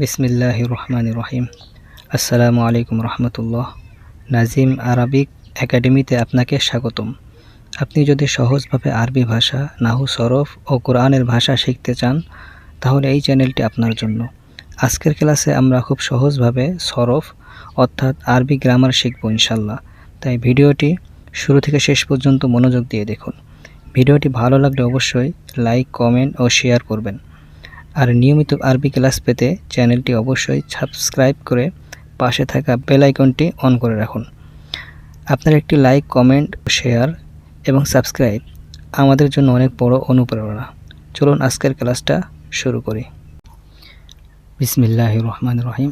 বিসমিল্লাহির রহমানির রহিম। আসসালামু আলাইকুম রহমতুল্লাহ। নাজিম আরবিক একাডেমিতে আপনাকে স্বাগতম। আপনি যদি সহজভাবে আরবি ভাষা, নাহু, সরফ ও কোরআনের ভাষা শিখতে চান তাহলে এই চ্যানেলটি আপনার জন্য। আজকের ক্লাসে আমরা খুব সহজভাবে সরফ অর্থাৎ আরবি গ্রামার শিখব ইনশাল্লাহ। তাই ভিডিওটি শুরু থেকে শেষ পর্যন্ত মনোযোগ দিয়ে দেখুন। ভিডিওটি ভালো লাগলে অবশ্যই লাইক, কমেন্ট ও শেয়ার করবেন। আর নিয়মিত আরবি ক্লাস পেতে চ্যানেলটি অবশ্যই সাবস্ক্রাইব করে পাশে থাকা বেল আইকনটি অন করে রাখুন। আপনার একটি লাইক, কমেন্ট, শেয়ার এবং সাবস্ক্রাইব আমাদের জন্য অনেক বড় অনুপ্রেরণা। চলুন আজকের ক্লাসটা শুরু করি। বিসমিল্লাহির রহমানির রহিম।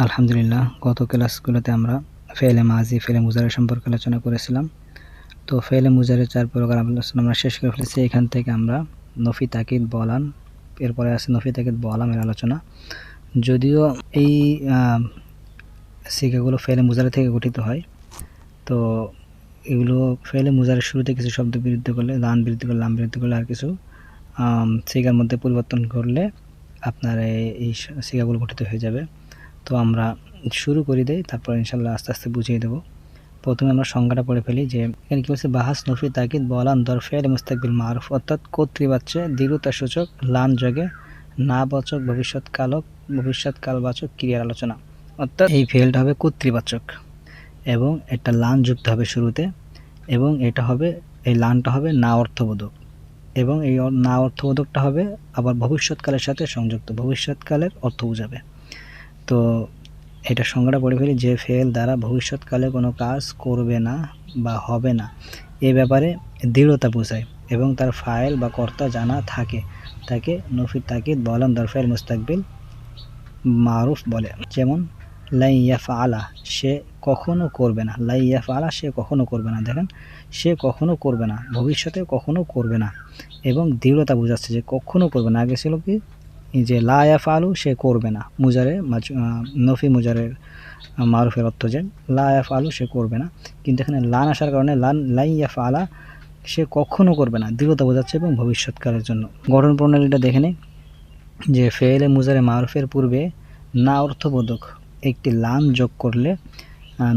আলহামদুলিল্লাহ, গত ক্লাসগুলোতে আমরা ফেলে মাজি, ফেলে মুজারে সম্পর্কে আলোচনা করেছিলাম। তো ফেলে মুজারে 4 প্রকার আলোচনা আমরা শেষ করে ফেলেছি। এখান থেকে আমরা নফি, তাকিদ, বলান, এরপরে আছে নফি, তাকিদ, বলামের আলোচনা। যদিও এই সিগাগুলো ফেলে মুজারে থেকে গঠিত হয়, তো এগুলো ফেলে মুজারের শুরুতে কিছু শব্দ বিরুদ্ধ করলে, লান বিরুদ্ধ করলে, লাম বিরুদ্ধ করলে আর কিছু সিগার মধ্যে পরিবর্তন করলে আপনার এই সিগাগুলো গঠিত হয়ে যাবে। তো আমরা শুরু করে দেই, তারপর ইনশাল্লাহ আস্তে আস্তে বুঝিয়ে দেবো। প্রথমে আমরা সংজ্ঞাটা পড়ে ফেলি যে এখানে কি বলছে, বাহাস নফি, তাকিদ, বলান, দর, ফেল, মুস্তাকবিল, মারুফ অর্থাৎ কর্তৃবাচ্যে দৃঢ়তা সূচক লান যোগে নাবাচক ভবিষ্যৎকালবাচক ক্রিয়ার আলোচনা। অর্থাৎ এই ফেলটা হবে কর্তৃবাচক এবং একটা লান যুক্ত হবে শুরুতে, এবং এটা হবে, এই লানটা হবে না অর্থবোধক, এবং এই না অর্থবোধকটা হবে আবার ভবিষ্যৎকালের সাথে সংযুক্ত, ভবিষ্যৎকালের অর্থ বোঝাবে। তো এটা সংজ্ঞাটা পড়ে ফেলি যে ফেল দ্বারা ভবিষ্যৎকালে কোনো কাজ করবে না বা হবে না এ ব্যাপারে দৃঢ়তা বোঝায় এবং তার ফাইল বা কর্তা জানা থাকে, তাকে নফি, তাকিদ, বলান, দর, ফেল, মুস্তাকবিল, মারুফ বলে। যেমন লাই ইয়াফআলা, সে কখনো করবে না। লাই ইয়াফআলা, সে কখনো করবে না। দেখেন, সে কখনো করবে না, ভবিষ্যতে কখনো করবে না এবং দৃঢ়তা বোঝাচ্ছে যে কখনো করবে না। আগে ছিল কি যে লা ইয়াফআলু, সে করবে না, মুজারে নফি মুজারের মারুফের অর্থ যে লা ইয়াফআলু, সে করবে না, কিন্তু এখানে লান আসার কারণে লাই ইয়াফআলা, সে কখনো করবে না, দৃঢ়তা বোঝাচ্ছে এবং ভবিষ্যৎকালের জন্য। গঠন প্রণালীটা দেখে নিই যে ফেলে মুজারে মারুফের পূর্বে না অর্থবোধক একটি লান যোগ করলে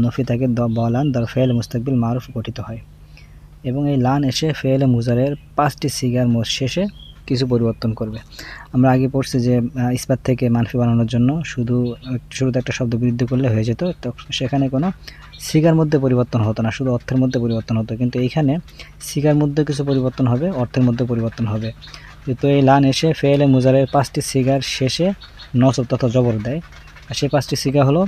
নফি তাকে বলান, দর, ফেল, মুস্তাকবিল, মারুফ গঠিত হয় এবং এই লান এসে ফেলে মুজারের 5টি সিগার শেষে কিছু পরিবর্তন করবে। আমরা আগে পড়ছি যে ইসবাত থেকে মানফি বানানোর জন্য শুরুতে একটা শব্দ বৃদ্ধি করলে হয়ে যেত, তো সেখানে কোনো সিগার মধ্যে পরিবর্তন হতো না, শুধু অর্থের মধ্যে পরিবর্তন হতো। কিন্তু এইখানে সিগার মধ্যে কিছু পরিবর্তন হবে, অর্থের মধ্যে পরিবর্তন হবে। তো এই লান এসে ফেলে মুজারের 5টি সিগার শেষে নসব তথা জবর দেয়। আর সেই 5টি সিগা হলো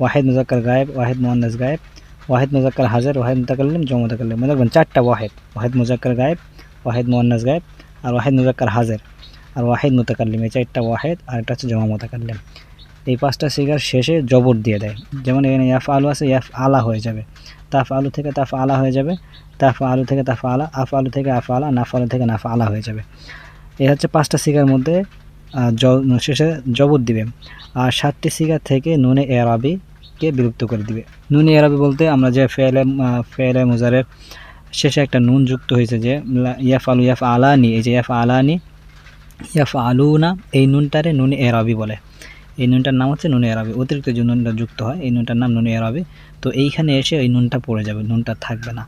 ওয়াহিদ মুজাক্কার গায়েব, ওয়াহিদ মুয়ান্নাস গায়েব, ওয়াহিদ মুজাক্কার হাজার, ওয়াহিদ মুতাকাল্লিম, জমা মুতাকাল্লিম। মনে রাখবেন 4টা ওয়াহিদ, ওয়াহিদ মুজাক্কার গায়েব, ওয়াহিদ মুয়ান্নাস গায়েব, আর ওয়াহিদ মুজাক্কার হাজার, আর ওয়াহিদ মুতাকাল্লিম। এই 4টা ওয়াহিদ, আর একটা হচ্ছে জমা মুতাকাল্লিম। এই 5টা সিগার শেষে জবর দিয়ে দেয়। যেমন এখানে ইয়াফ আলু আছে, ইয়াফ আলা হয়ে যাবে, তাফ আলু থেকে তাফ আলা হয়ে যাবে, তাফ আলু থেকে তাফ আলা, আফ আলু থেকে আফ আলা, নাফ আলু থেকে নাফ আলা হয়ে যাবে। এই হচ্ছে 5টা সিগার মধ্যে শেষে জবর দিবে। আর 7টি সিগার থেকে নুনে এরাবিকে বিলুপ্ত করে দিবে। নুনে এরাবি বলতে আমরা যে ফেলে মুজারের শেষে একটা নুন যুক্ত হয়েছে, যে ইয়াফ আলু, ইয়াফ আলানি, এই যে ইয়াফ আলানি, ইয়াফ আলু না, এই নুনটারে নুনে এরাবি বলে। এই নুনটার নাম হচ্ছে নুনে এরাবি। অতিরিক্ত যে নুনটা যুক্ত হয় এই নুনটার নাম নুনে এরাবি। তো এইখানে এসে এই নুনটা পড়ে যাবে, নুনটা থাকবে না।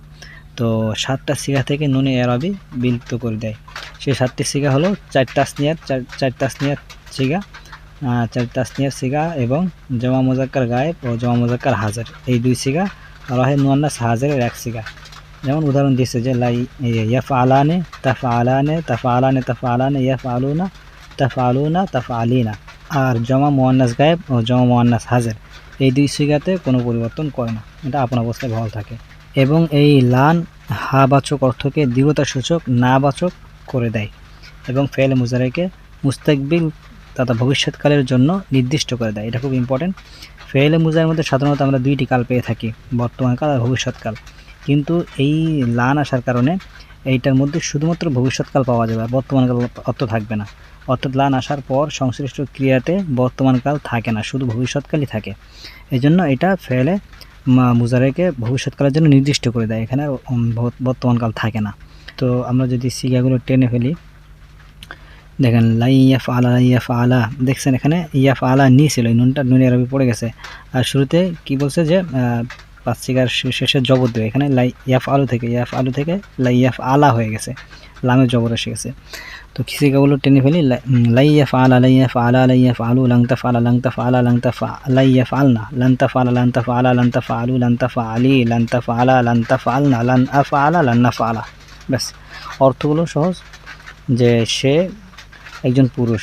তো 7টা সিগা থেকে নুনে এরাবি বিলুপ্ত করে দেয়। সেই 7টি সিগা হলো 4 তাসনিয়ার সিগা, 4 তাসনিয়ার সিগা এবং জমা মুজাক্কার গায়েব ও জমা মুজাক্কার হাজার, এই 2 সিগা, আর ওয়াহিদ মুয়ান্নাস হাজারের 1 সিগা। যেমন উদাহরণ দিচ্ছে যে ইয়াফআলানে, তাফআলানে, তাফআলানে, তাফআলানে, ইয়াফআলুনা, তাফআলুনা, তাফআলিনা। আর জমা মুয়ান্নাস গায়েব ও জমা মুয়ান্নাস হাজার, এই 2 সিগাতে কোনো পরিবর্তন করে না, এটা আপন অবস্থায় বহাল থাকে। এবং এই লান হাবাচক অর্থকে দৃঢ়তা সূচক নাবাচক করে দেয় এবং ফেল মুজারেকে মুস্তাকবিল তথা ভবিষ্যৎকালের জন্য নির্দিষ্ট করে দেয়। এটা খুব ইম্পর্টেন্ট। ফেল মুজারের মধ্যে সাধারণত আমরা 2টি কাল পেয়ে থাকি, বর্তমানকাল আর ভবিষ্যৎকাল, কিন্তু এই লান আসার কারণে এইটার মধ্যে শুধুমাত্র ভবিষ্যৎকাল পাওয়া যাবে, আর বর্তমানকাল অর্থ থাকবে না। অর্থাৎ লান আসার পর সংশ্লিষ্ট ক্রিয়াতে বর্তমানকাল থাকে না, শুধু ভবিষ্যৎকালই থাকে। এই জন্য এটা ফেলে মুজারেকে ভবিষ্যৎকালের জন্য নির্দিষ্ট করে দেয়, এখানে বর্তমানকাল থাকে না। তো আমরা যদি সিগাগুলো টেনে ফেলি, দেখেন লাই ইয়াফআলা লাই ইয়াফআলা, দেখছেন এখানে ইয়াফআলা নি ছিল, এই নুনটা নুনে আরবি পড়ে গেছে। আর শুরুতে কি বলছে যে পাঁচ সিগার শেষে জবর দেবে, এখানে লাই ইয়াফআলু থেকে লাই ইয়াফআলা হয়ে গেছে, লামে জবর এসে গেছে। তো সিগাগুলো টেনে ফেলি, লাই ইয়াফআলা লাই ইয়াফআলা লাই ইয়াফআলু লাং তাফআলা লাং তাফআলা লাং তাফআ লাই ইয়াফআলনা লান তাফআলা লান তাফআলা লান তাফআলু লান তাফআলি লান তাফআলা লান তাফআলনা লান আফআলা লান নাফআলা। ব্যাস, অর্থগুলো সহজ। যে সে একজন পুরুষ,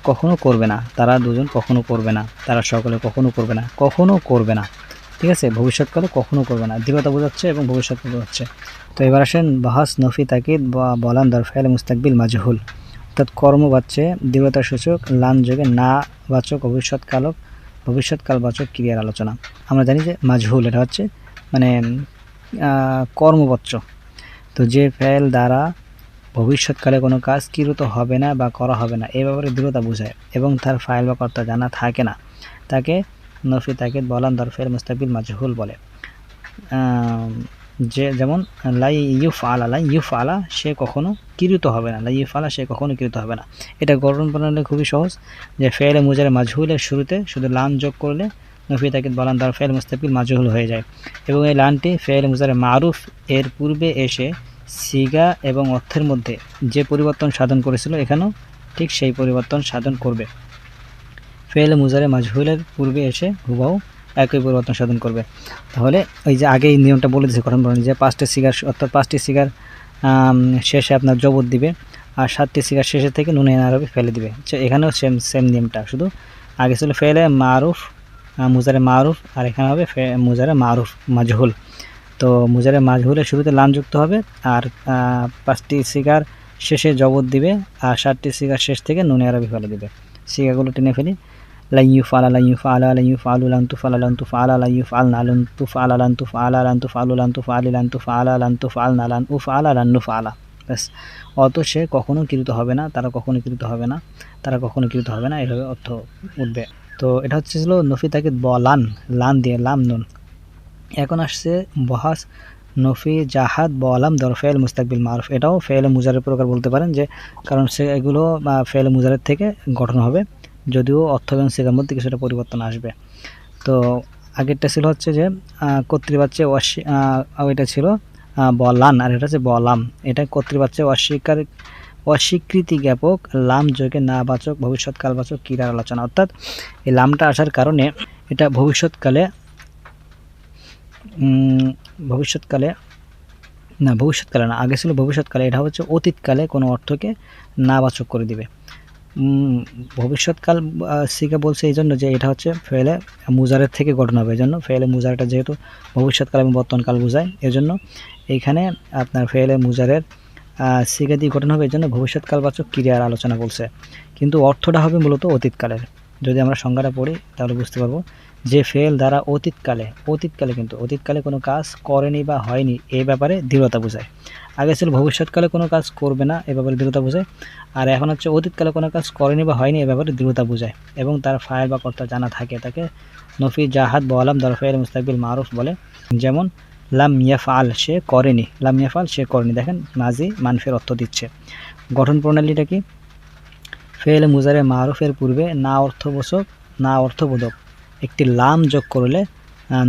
কখনো করবে না, তারা দুজন কখনো করবে না, তারা সকলে কখনো করবে না, কখনো করবে না, ঠিক আছে। ভবিষ্যৎকালে কখনো করবে না, দৃঢ়তা বোঝাচ্ছে এবং ভবিষ্যৎ বোঝাচ্ছে। তো এবার আসেন বাহাস নফি তাকিদ বা বলান দর ফাইল মুস্তাকবিল মাজহুল, অর্থাৎ কর্মবাচ্যে দৃঢ়তার সূচক লান যোগে না বাচক ভবিষ্যৎকালবাচক ক্রিয়ার আলোচনা। আমরা জানি যে মাজহুল এটা হচ্ছে মানে কর্মবাচ্য। তো যে ফেল দ্বারা ভবিষ্যৎকালে কোনো কাজ কৃত হবে না বা করা হবে না এই ব্যাপারে দৃঢ়তা বোঝায় এবং তার ফাইল বা কর্তা জানা থাকে না, তাকে নফি তাকিদ বলান দর ফেল মুস্তাকবিল মাজহুল বলে। যে যেমন লাই ইউফআলা সে কখনো কৃত হবে না, লাই ইউফআলা সে কখনো কৃত হবে না। এটা গঠন প্রণালী খুবই সহজ, যে ফেলে মুজারে মাজহুলের শুরুতে শুধু লান যোগ করলে নফি তাকিদ বলান দর ফেল মুস্তাকবিল মাজহুল হয়ে যায়, এবং এই লানটি ফেল মুজারে মারুফ এর পূর্বে এসে সিগা এবং অর্থের মধ্যে যে পরিবর্তন সাধন করেছিল এখানেও ঠিক সেই পরিবর্তন সাধন করবে। ফেলে মুজারে মাজহুলের পূর্বে এসে হুবহু একই পরিবর্তন সাধন করবে। তাহলে ওই যে আগে এই নিয়মটা বলে দিয়েছে গঠন প্রণালী, যে পাঁচটি সিগার অর্থাৎ পাঁচটি সিগার শেষে আপনার জবর দিবে, আর 7টি সিগার শেষে থেকে নুনে আরবি ফেলে দিবে। এখানেও সেম নিয়মটা, শুধু আগে ছিল ফেলে মারুফ মুজারে মারুফ, আর এখানে হবে মুজারে মারুফ মাজহুল। তো মুজারে মাজহুলের শুরুতে লান যুক্ত হবে, আর 5টি সিগার শেষে জবর দিবে, আর 7টি সিগার শেষ থেকে নুনে আরবি ফেলে দিবে। সিগাগুলো টেনে ফেলি, লাই ইউফআলা লাই ইউফআলা লাই ইউফআলু লান তুফআলা লান তুফআলা লাই ইউফআলনা লান তুফআলা লান তুফআলা লান তুফআলু লান তুফআলি লান তুফআলা লান তুফআলনা লান উফআলা লান নুফআলা। ব্যাস, অত সে কখনো কৃত হবে না, তারা কখনো কৃত হবে না, তারা কখনো কৃত হবে না, এভাবে অর্থ উঠবে। তো এটা হচ্ছে ছিল নফি তাকিদ বলান, লান দিয়ে লাম নুন। এখন আসছে বহাস নফি জাহাদ বলাম দর ফেল মুস্তাকবিল মারুফ, এটাও ফেল মুজারের প্রকার বলতে পারেন, যে কারণ সে এগুলো ফেল মুজারের থেকে গঠন হবে, যদিও অর্থ এবং সিগার মধ্যে কিছুটা পরিবর্তন আসবে। তো আগেরটা ছিল হচ্ছে যে কর্তৃবাচ্যে ওইটা ছিল বলান, আর এটা হচ্ছে বলাম। এটা কর্তৃবাচ্যে অস্বীকৃতি জ্ঞাপক লাম যোগে না বাচক ভবিষ্যৎকালবাচক ক্রিয়ার আলোচনা, অর্থাৎ এই লামটা আসার কারণে এটা ভবিষ্যৎকালে না, আগে ছিল ভবিষ্যৎকালে, এটা হচ্ছে অতীতকালে কোনো অর্থকে নাবাচক করে দিবে। ভবিষ্যৎকাল সিগা বলছে এই জন্য যে এটা হচ্ছে ফেলে মুজারের থেকে গঠন হবে, এই জন্য ফেলে মুজারটা যেহেতু ভবিষ্যৎকাল এবং বর্তমানকাল বোঝায়, এজন্য এইখানে আপনার ফেলে মুজারের সিগা দিয়ে গঠন হবে, এই জন্য ভবিষ্যৎকালবাচক ক্রিয়ার আলোচনা বলছে, কিন্তু অর্থটা হবে মূলত অতীতকালের। যদি আমরা সংজ্ঞাটা পড়ি তাহলে বুঝতে পারবো যে ফেল দ্বারা অতীতকালে কোনো কাজ করেনি বা হয়নি এই ব্যাপারে দৃঢ়তা বোঝায়। আগে ছিল ভবিষ্যৎকালে কোনো কাজ করবে না এ ব্যাপারে দৃঢ়তা বোঝায়, আর এখন হচ্ছে অতীতকালে কোনো কাজ করেনি বা হয়নি এ ব্যাপারে দৃঢ়তা বোঝায়, এবং তার ফাইল বা কর্তা জানা থাকে, তাকে নফি জাহাদ বলাম দর ফাইল মুস্তাকবিল মারুফ বলে। যেমন লাম ইয়াফআল সে করেনি, লাম ইয়াফআল সে করেনি, দেখেন মাজি মানফের অর্থ দিচ্ছে। গঠন প্রণালীটা কি? ফেল মুজারে মারুফের পূর্বে না অর্থবোধক একটি লাম যোগ করলে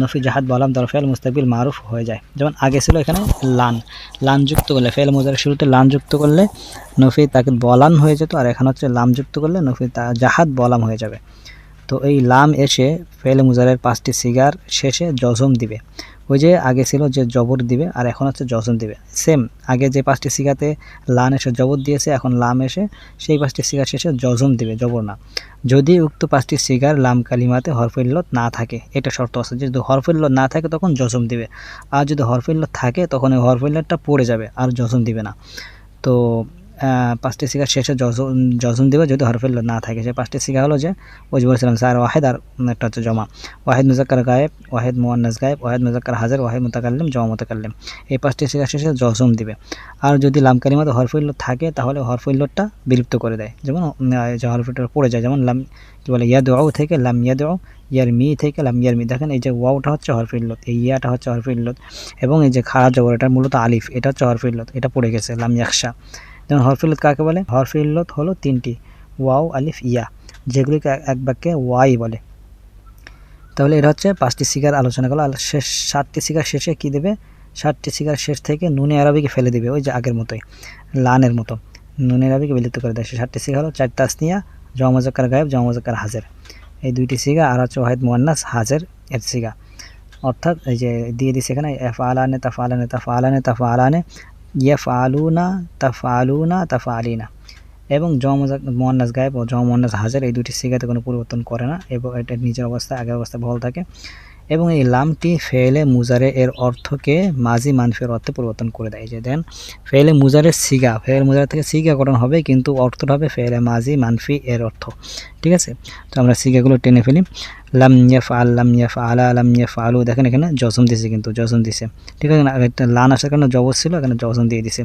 নফি জাহাদ বলাম দর ফেল মুস্তাকবিল মারুফ হয়ে যায়। যেমন আগে ছিল এখানে লান যুক্ত করলে, ফেল মুজারের শুরুতে লান যুক্ত করলে নফি তাকে বলান হয়ে যেত, আর এখন হচ্ছে লাম যুক্ত করলে নফি জাহাদ বলাম হয়ে যাবে। তো এই লাম এসে ফেল মুজারের 5টি সিগার শেষে জজম দিবে, ওই যে আগে ছিল যে জবর দিবে, আর এখন হচ্ছে জজম দিবে। সেম আগে যে 5টি সিগাতে লান এসে জবর দিয়েছে, এখন লাম এসে সেই 5টি সিগার শেষে জজম দিবে, জবর না, যদি উক্ত 5টি সিগার লাম কালিমাতে হরফিল্লত না থাকে। এটা শর্ত আছে, যদি হরফিল্লত না থাকে তখন জজম দিবে, আর যদি হরফিল্লত থাকে তখন ওই হরফিল্লতটা পড়ে যাবে, আর জজম দিবে না। তো 5টি সিগার শেষে জজম দেবে যদি হরফিল্লত না থাকে। সেই 5টি সিগা হলো যে ওই যে বলছিলাম স্যার ওয়াহেদ, আর একটা হচ্ছে জমা, ওয়াহেদ মুজাক্কার গায়েব, ওয়াহেদ মুয়ান্নাস গায়েব, ওয়াহেদ মুজাক্কার হাজির, ওয়াহেদ মুতাকাল্লিম, জমা মুতাকাল্লিম, এই 5টি সিগা শেষে জজম দিবে। আর যদি লাম কালিমাতে হরফিল্লত থাকে তাহলে হরফিল্লতটা বিলুপ্ত করে দেয়, যেমন যে হরফিল্লতটা পড়ে যায়, যেমন লাম কি বলে ইয়াদউ থেকে লাম ইয়াদউ, ইয়ারমি থেকে লাম ইয়ারমি। দেখেন এই যে ওয়াওটা হচ্ছে হরফিল্লত, এই ইয়াটা হচ্ছে হরফিল্লত, এবং এই যে খাড়া জবর এটা মূলত আলিফ, এটা হচ্ছে হরফিল্লত, এটা পড়ে গেছে লাম ইয়াখশা। যেমন হরফে ইল্লত কাকে বলে? হরফে ইল্লত হলো 3টি, ওয়াও, আলিফ, ইয়া, যেগুলিকে এক বাক্যে ওয়াই বলে। তাহলে এটা হচ্ছে 5টি সিগার আলোচনা করলো। আর শেষ 7টি সিগার শেষে কি দেবে? 7টি সিগার শেষ থেকে নুনে আরবিকে ফেলে দিবে, ওই যে আগের মতোই, লানের মতো নুনে আরবিকে বিলুপ্ত করে দেয়। সে 7টি সিগা হলো 4 তাসনিয়া, জমা মুজাক্কার গায়েব, জমা মুজাক্কার হাজির, এই 2টি সিগা, আর হচ্ছে ওয়াহিদ মুয়ান্নাস হাজির এর সিগা। অর্থাৎ এই যে দিয়ে দিছে এখানে ইয়াফআলানে, তাফআলানে, তাফআলানে, তাফআলানে, ইয়াফআলুনা, তাফআলুনা, তাফআলিনা। এবং জমা মুয়ান্নাস গায়েব ও জমা মুয়ান্নাস হাজির এই 2টি সিগাতে কোনো পরিবর্তন করে না এবং এটা নিজের অবস্থায় আগের অবস্থায় বহাল থাকে। এবং এই লামটি ফেলে মুজারে এর অর্থকে মাজি মানফির অর্থে পরিবর্তন করে দেয়। যে দেন ফেলে মুজারের সিগা, ফেলে মুজার থেকে সিগা গঠন হবে, কিন্তু অর্থটা হবে ফেলে মাজি মানফি এর অর্থ। ঠিক আছে, তো আমরা সিগাগুলো টেনে ফেলি। লাম ইয়াফআল, লাম ইয়াফআলা, লাম ইয়াফআলু, দেখেন এখানে জজম দিছে, কিন্তু জজম দিছে। ঠিক আছে, একটা লান আসার কারণে জবর ছিল, এখানে জজম দিয়ে দিছে।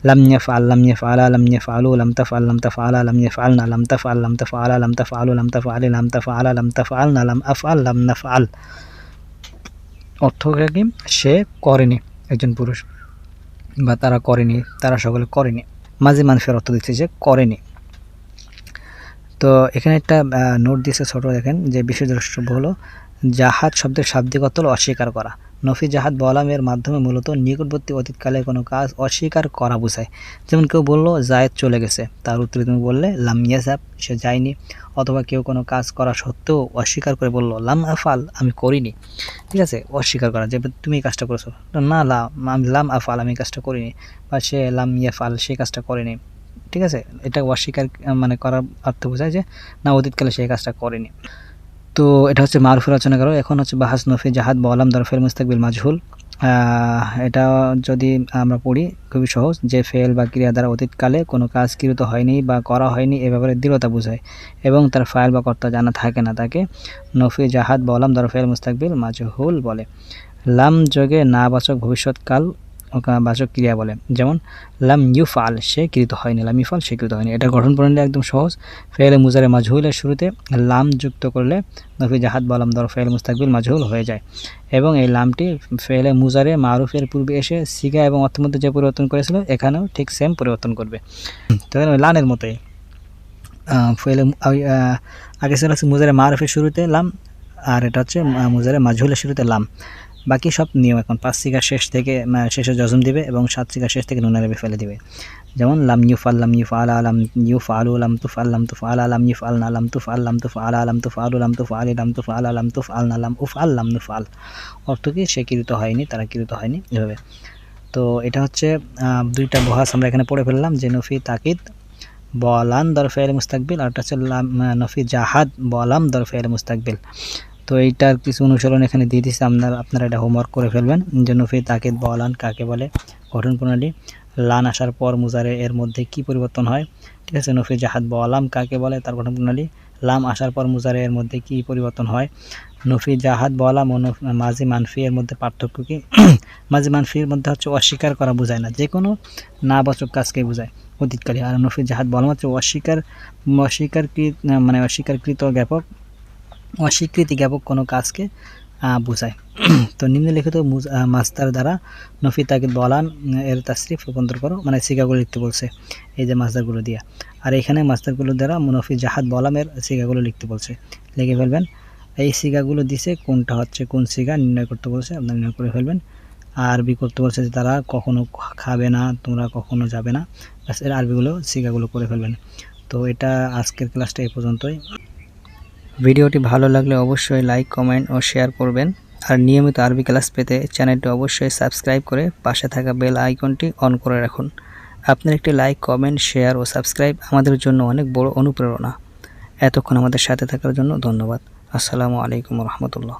লাম ইয়াফআল, লাম ইয়াফআলা, লাম ইয়াফআলু, লাম তাফআল, লাম তাফআলা, লাম ইয়াফআলনা, লাম তাফআল, লাম তাফআলা, লাম তাফআলু, লাম তাফআলি, লাম তাফআলা, লাম তাফআলনা, লাম আফআল, লাম নাফআল। অর্থটা কি? সে করেনি, একজন পুরুষ, বা তারা করেনি, তারা সকলে করেনি। মাঝি মানফির অর্থ দিচ্ছে যে করেনি। তো এখানে একটা নোট দিচ্ছে ছোট, দেখেন যে বিশেষ দ্রষ্টব্য হলো জাহাদ শব্দের শাব্দিক অর্থ হলো অস্বীকার করা। নফি জাহাদ বলামের মাধ্যমে মূলত নিকটবর্তী অতীতকালে কোনো কাজ অস্বীকার করা বোঝায়। যেমন কেউ বললো জায়েদ চলে গেছে, তার উত্তরে তুমি বললে লাম ইয়াযাব, সে যায়নি। অথবা কেউ কোনো কাজ করা সত্ত্বেও অস্বীকার করে বললো লাম আফআল, আমি করিনি। ঠিক আছে, অস্বীকার করা, যে তুমি এই কাজটা করেছো, না আমি লাম আফআল, আমি কাজটা করিনি। বা সে লাম ইয়াফআল, সে কাজটা করেনি। ঠিক আছে, এটা অস্বীকার মানে করার অর্থ বোঝায় যে না, অতীতকালে সেই কাজটা করেনি। তো এটা হচ্ছে মারুফের রচনা করো। এখন হচ্ছে বাহাস নফি জাহাদ বলাম দরফেল মুস্তাকবিল মাজহুল। এটা যদি আমরা পড়ি খুবই সহজ, যে ফেল বা ক্রিয়া দ্বারা অতীতকালে কোনো কাজ কৃত হয়নি বা করা হয়নি এ ব্যাপারে দৃঢ়তা বোঝায় এবং তার ফাইল বা কর্তা জানা থাকে না, তাকে নফি জাহাদ বলাম দরফেল মুস্তাকবিল মাজহুল বলে। লাম যোগে না বাচক ভবিষ্যৎকাল বাচক ক্রিয়া বলে। যেমন লাম ইউফআল, সে কৃত হয়নি, লাম ইউফআল, সে কৃত হয়নি। এটা গঠন প্রণালী একদম সহজ। ফেলে মুজারে মাজহুলের শুরুতে লাম যুক্ত করলে নফি জাহাদ বলাম দর ফেল মুস্তাকবিল মাজহুল হয়ে যায় এবং এই লামটি ফেলে মুজারে মারুফের পূর্বে এসে সিগা এবং অর্থের মধ্যে যে পরিবর্তন করেছিল এখানেও ঠিক সেম পরিবর্তন করবে। তো লানের মতোই ফেলে আগে ছিল মুজারে মারুফের শুরুতে লাম, আর এটা হচ্ছে মুজারে মাজহুলের শুরুতে লাম। বাকি সব নিয়ম এখন 5 সিগার শেষ থেকে শেষে জজম দিবে এবং 7 সিগার শেষ থেকে নুন আরবি ফেলে দিবে। যেমন লাম ইউফআল, লাম ইউফআলা, লাম ইউফআলু, লাম তুফআল, লাম তুফআলা, লাম ইউফআলনা, লাম তুফআল, লাম তুফআলা, লাম তুফআলু, লাম তুফআলি, লাম তুফআলা, লাম তুফআলনা, লাম উফআল, লাম নুফআল। অর্থ কি? সে কৃত হয়নি, তারা কৃত হয়নি, এভাবে। তো এটা হচ্ছে 2টা বহাস আমরা এখানে পড়ে ফেললাম, যে নফি তাকিদ বলান দর ফেল মুস্তাকবিল, আর একটা হচ্ছে নফি জাহাদ বলাম দর ফেল মুস্তাকবিল। তো এইটার কিছু অনুসরণ এখানে দিয়ে দিচ্ছি, আপনারা এটা হোমওয়ার্ক করে ফেলবেন। যে নফি তাকিদ বলান কাকে বলে, গঠন প্রণালী, লান আসার পর মুজারে এর মধ্যে কি পরিবর্তন হয়। ঠিক আছে, নফি জাহাদ বলাম কাকে বলে, তার গঠন প্রণালী, লাম আসার পর মুজারে এর মধ্যে কি পরিবর্তন হয়, নফি জাহাদ বলাম ও মাজি মানফি এর মধ্যে পার্থক্য কি। মাজি মানফির মধ্যে হচ্ছে অস্বীকার করা বোঝায় না, যে কোনো না বাচক কাজকে বোঝায় অতীতকালী। আর নফি জাহাদ বলাম হচ্ছে অস্বীকারকৃত জ্ঞাপক, অস্বীকৃতি জ্ঞাপক কোনো কাজকে বোঝায়। তো নিম্নলিখিত মাস্টার দ্বারা নফি তাকিদ বলান এর তাসরিফ রূপান্তর করো, মানে সিগাগুলো লিখতে বলছে এই যে মাস্টারগুলো দিয়া। আর এখানে মাস্টারগুলো দ্বারা নফি জাহাদ বলামের সিগাগুলো লিখতে বলছে, লিখে ফেলবেন। এই সিগাগুলো দিছে কোনটা হচ্ছে কোন সিগা নির্ণয় করতে বলছে, আপনারা নির্ণয় করে ফেলবেন। আরবি করতে বলছে যে তারা কখনো খাবে না, তোমরা কখনো যাবে না, এর আরবিগুলো সিগাগুলো করে ফেলবেন। তো এটা আজকের ক্লাসটা এই পর্যন্তই। ভিডিওটি ভালো লাগলে অবশ্যই লাইক, কমেন্ট ও শেয়ার করবেন। আর নিয়মিত আরবি ক্লাস পেতে চ্যানেলটি অবশ্যই সাবস্ক্রাইব করে পাশে থাকা বেল আইকনটি অন করে রাখুন। আপনার একটি লাইক, কমেন্ট, শেয়ার ও সাবস্ক্রাইব আমাদের জন্য অনেক বড় অনুপ্রেরণা। এতক্ষণ আমাদের সাথে থাকার জন্য ধন্যবাদ। আসসালামু আলাইকুম রহমতুল্লাহ।